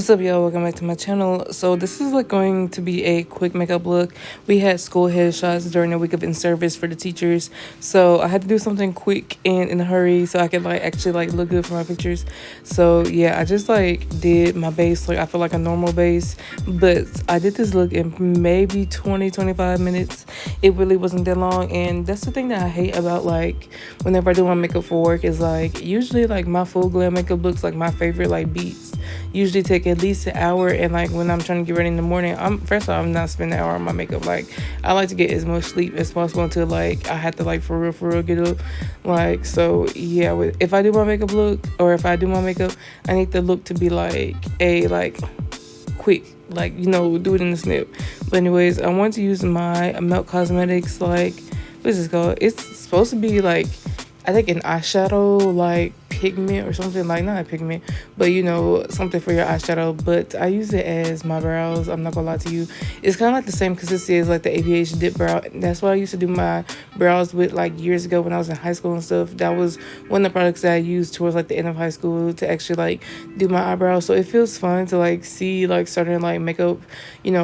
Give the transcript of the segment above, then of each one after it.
What's up, y'all? Welcome back to my channel. So this is like going to be a quick makeup look. We had school headshots during the week of in-service for the teachers, so I had to do something quick and in a hurry so I could like actually like look good for my pictures. So yeah, I just like did my base like I feel like a normal base, but I did this look in maybe 20-25 minutes. It really wasn't that long, and that's the thing that I hate about like whenever I do my makeup for work is like usually like my full glam makeup looks like my favorite like beats usually take at least an hour, and like when I'm trying to get ready in the morning, I'm first of all I'm not spending an hour on my makeup. Like I like to get as much sleep as possible until like I have to like for real get up. Like so yeah, if I do my makeup look or if I do my makeup, I need the look to be like a like quick, like do it in the snip. But anyways, I want to use my Melt Cosmetics, like what is this called? It's supposed to be like I think an eyeshadow like pigment or something, like not a pigment, but something for your eyeshadow. But I use it as my brows. I'm not gonna lie to you, it's kind of like the same consistency as like the ABH dip brow. That's what I used to do my brows with like years ago when I was in high school and stuff. That was one of the products that I used towards like the end of high school to actually like do my eyebrows. So it feels fun to like see like certain like makeup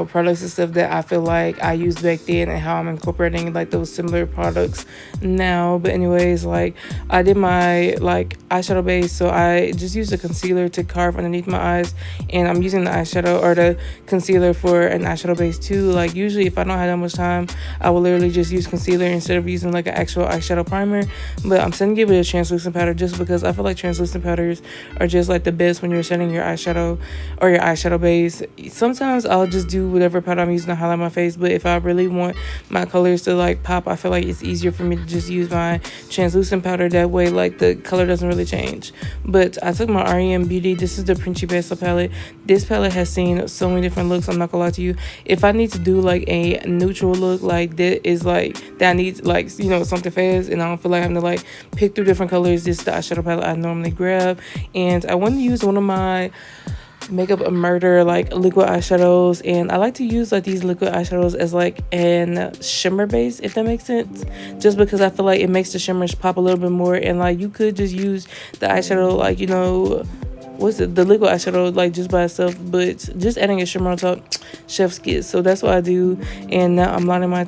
products and stuff that I feel like I used back then and how I'm incorporating like those similar products now. But anyways, like I did my like eyeshadow base, so I just used a concealer to carve underneath my eyes, and I'm using the eyeshadow or the concealer for an eyeshadow base too. Like usually if I don't have that much time, I will literally just use concealer instead of using like an actual eyeshadow primer. But I'm starting to give it a translucent powder just because I feel like translucent powders are just like the best when you're setting your eyeshadow or your eyeshadow base. Sometimes I'll just do whatever powder I'm using to highlight my face, but if I really want my colors to like pop, I feel like it's easier for me to just use my translucent powder. That way like the color doesn't really change. But I took my REM Beauty, this is the Principessa palette. This palette has seen so many different looks, I'm not gonna lie to you. If I need to do like a neutral look like that is like that I need like something fast and I don't feel like having to like pick through different colors, this is the eyeshadow palette I normally grab. And I want to use one of my Makeup Murder like liquid eyeshadows, and I like to use like these liquid eyeshadows as like an shimmer base, if that makes sense, just because I feel like it makes the shimmers pop a little bit more. And like you could just use the eyeshadow like what's it, the liquid eyeshadow like just by itself, but just adding a shimmer on top, chef's kiss. So that's what I do. And now I'm lining my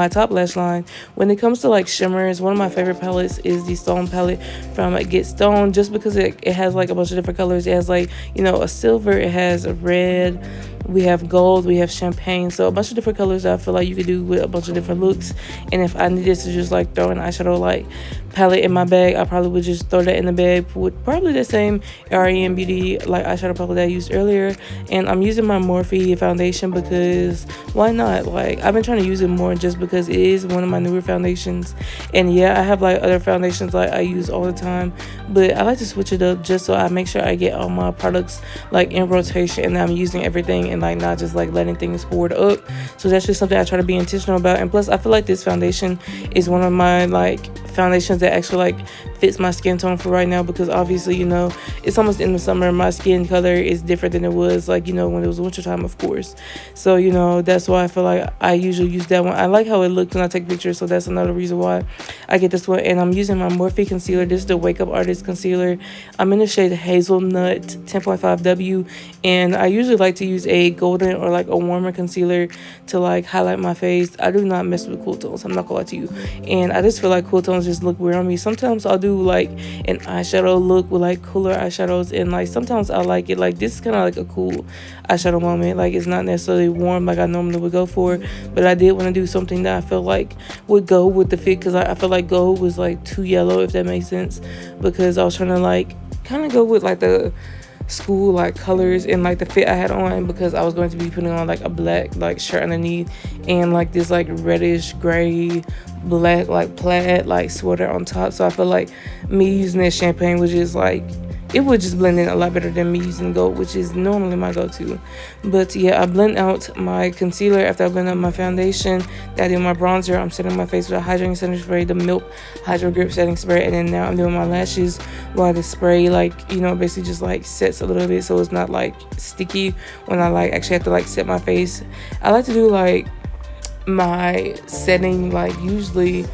top lash line. When it comes to like shimmers, one of my favorite palettes is the Stone palette from Get Stone, just because it has like a bunch of different colors. It has like a silver, it has a red, we have gold, we have champagne, so a bunch of different colors that I feel like you could do with a bunch of different looks. And if I needed to just like throw an eyeshadow like palette in my bag, I probably would just throw that in the bag with probably the same REM Beauty like eyeshadow palette that I used earlier. And I'm using my Morphe foundation because why not? Like I've been trying to use it more just because it is one of my newer foundations. And yeah, I have like other foundations like I use all the time, but I like to switch it up just so I make sure I get all my products like in rotation and I'm using everything and like not just like letting things hoard up. So that's just something I try to be intentional about. And plus I feel like this foundation is one of my like foundations that actually like fits my skin tone for right now, because obviously it's almost in the summer. My skin color is different than it was like when it was wintertime, of course. So that's why I feel like I usually use that one. I like how it looks when I take pictures, so that's another reason why I get this one. And I'm using my Morphe concealer. This is the Wake Up Artist concealer. I'm in the shade Hazelnut 10.5W, and I usually like to use a golden or like a warmer concealer to like highlight my face. I do not mess with cool tones, I'm not gonna lie to you, and I just feel like cool tones just look weird on me. Sometimes I'll do like an eyeshadow look with like cooler eyeshadows, and like sometimes I like it like this is kind of like a cool eyeshadow moment. Like it's not necessarily warm like I normally would go for, but I did want to do something that I felt like would go with the fit, because I feel like gold was like too yellow, if that makes sense, because I was trying to like kind of go with like the school like colors and like the fit I had on, because I was going to be putting on like a black like shirt underneath and like this like reddish gray black like plaid like sweater on top. So I feel like me using that champagne was just like it would just blend in a lot better than me using gold, which is normally my go-to. But yeah, I blend out my concealer after I blend out my foundation. That I do my bronzer. I'm setting my face with a hydrating setting spray, the Milk Hydro Grip setting spray, and then now I'm doing my lashes while the spray like basically just like sets a little bit so it's not like sticky when I like actually have to like set my face. I like to do like my setting like usually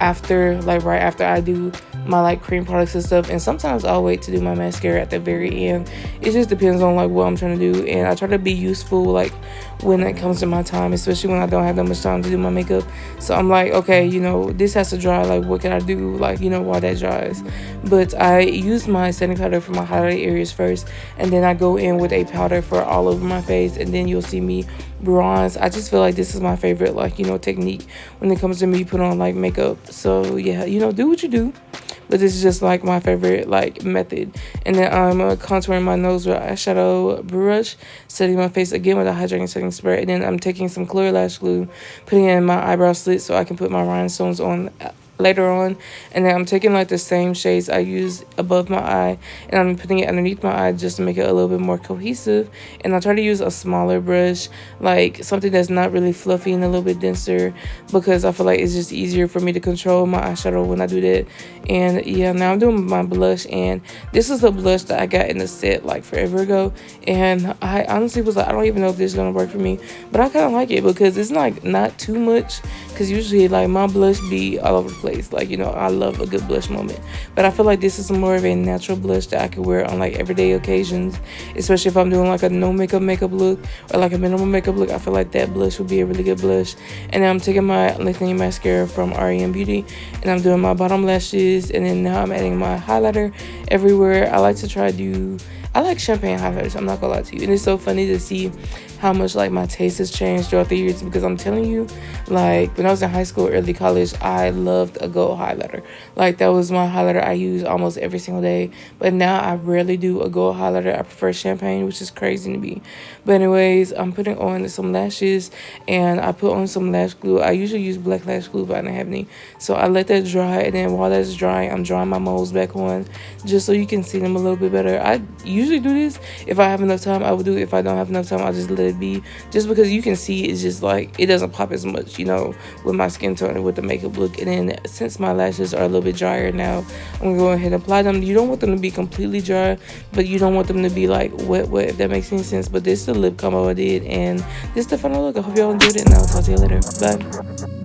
after, like right after I do my like cream products and stuff. And sometimes I'll wait to do my mascara at the very end. It just depends on like what I'm trying to do, and I try to be useful like when it comes to my time, especially when I don't have that much time to do my makeup. So I'm like, okay, you know, this has to dry, like what can I do, like, you know, while that dries. But I use my setting powder for my highlight areas first, and then I go in with a powder for all over my face, and then you'll see me bronze. I just feel like this is my favorite, like, you know, technique when it comes to me put on like makeup. So yeah, you know, do what you do, but this is just like my favorite like method. And then I'm contouring my nose with eyeshadow brush, setting my face again with a hydrating setting spray, and then I'm taking some clear lash glue, putting it in my eyebrow slit so I can put my rhinestones on later on. And then I'm taking like the same shades I used above my eye, and I'm putting it underneath my eye just to make it a little bit more cohesive. And I try to use a smaller brush, like something that's not really fluffy and a little bit denser, because I feel like it's just easier for me to control my eyeshadow when I do that. And yeah, now I'm doing my blush, and this is a blush that I got in the set like forever ago, and I honestly was like, I don't even know if this is gonna work for me, but I kind of like it because it's like not too much, because usually like my blush be all over the place. Like, you know, I love a good blush moment, but I feel like this is more of a natural blush that I could wear on like everyday occasions, especially if I'm doing like a no makeup look or like a minimal makeup look. I feel like that blush would be a really good blush. And then I'm taking my lengthening mascara from REM Beauty, and I'm doing my bottom lashes, and then now I'm adding my highlighter everywhere. I like to try to do, I like champagne highlighters, I'm not gonna lie to you. And it's so funny to see how much like my taste has changed throughout the years, because I'm telling you, like when I was in high school, early college, I loved a gold highlighter. Like that was my highlighter I use almost every single day. But now I rarely do a gold highlighter. I prefer champagne, which is crazy to me. But anyways, I'm putting on some lashes, and I put on some lash glue. I usually use black lash glue, but I didn't have any, so I let that dry. And then while that's drying, I'm drawing my moles back on just so you can see them a little bit better. I usually do this if I have enough time. I will do it. If I don't have enough time, I'll just let it be, just because you can see it's just like it doesn't pop as much, you know, with my skin tone and with the makeup look. And then since my lashes are a little bit drier now, I'm gonna go ahead and apply them. You don't want them to be completely dry, but you don't want them to be like wet, if that makes any sense. But this is the lip combo I did, and this is the final look. I hope y'all enjoyed it, and I'll talk to you later. Bye.